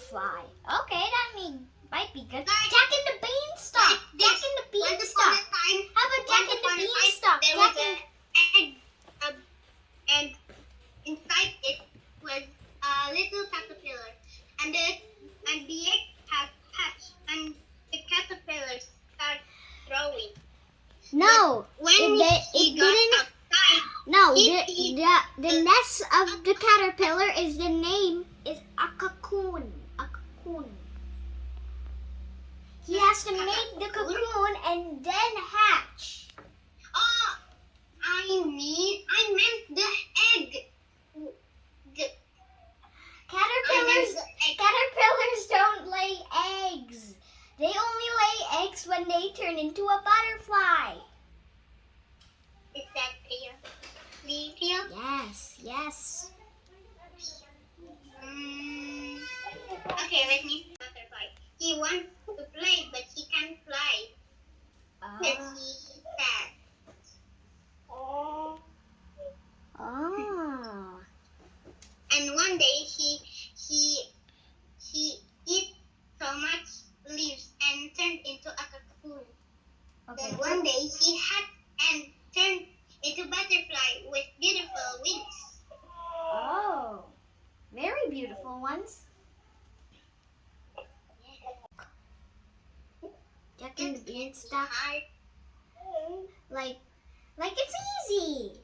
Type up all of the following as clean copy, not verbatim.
butterfly. Okay, that might be good. Jack and the Beanstalk. Jack and the Beanstalk. How about Jack and the Beanstalk? There was an egg, and inside it was a little caterpillar, and the egg hatched, and the caterpillars start growing. No, When he got outside, no, the nest of the caterpillar is the name is a cocoon. A cocoon. He has to make the cocoon and then hatch. Oh, I meant the egg. Caterpillars don't lay eggs. They only lay eggs when they turn into a butterfly. Is that clear? Clear? Yes. Okay, let me see butterfly. He wants to play, but he can't fly. Because he's sad. Oh. And one day he eat so much leaves and turned into a cocoon. Okay. Then one day he hatched and turned into butterfly with beautiful wings. Oh. Very beautiful ones. Jack and the Beanstalk. Like it's easy.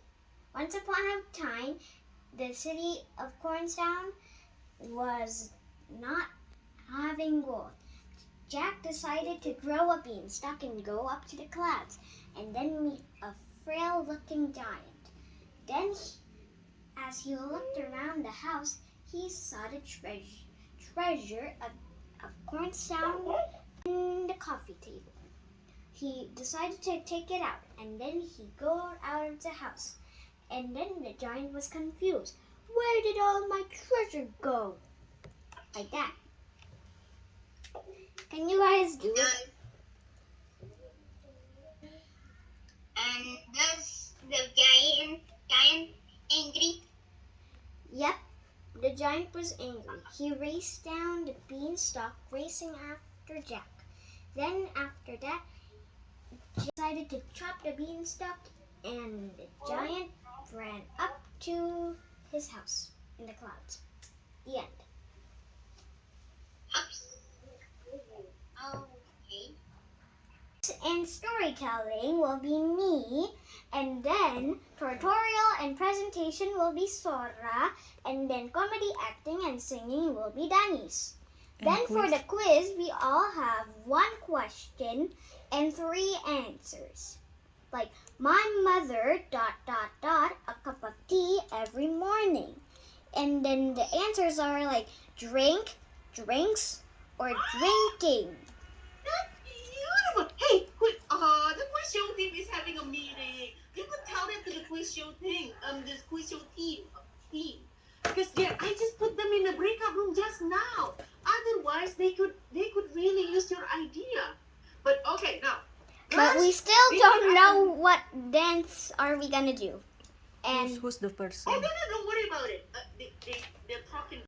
Once upon a time, the city of Cornstown was not having gold. Jack decided to grow a beanstalk and go up to the clouds, and then meet a frail-looking giant. Then, as he looked around the house, he saw the treasure of Cornstown in the coffee table. He decided to take it out, and then he got out of the house. And then the giant was confused. Where did all my treasure go? Like that. Can you guys do it? And does the giant angry? Yep, the giant was angry. He raced down the beanstalk, racing after Jack. Then after that, he decided to chop the beanstalk, and the giant ran up to his house in the clouds. The end. Okay. And storytelling will be me, and then tutorial and presentation will be Sora, and then comedy, acting, and singing will be Danny's. Then for the quiz, we all have one question and 3 answers. Like, my mother, ... a cup of tea every morning. And then the answers are like drink, drinks, or drinking. That's beautiful. Hey, the quiz show team is having a meeting. You could tell them to the quiz show thing, this quiz show team. Because I just put them in the breakout room just now. Otherwise, they could really use your idea. But okay, now. But we still don't know what dance are we gonna do. And who's the person? Oh, no, don't worry about it. They're talking.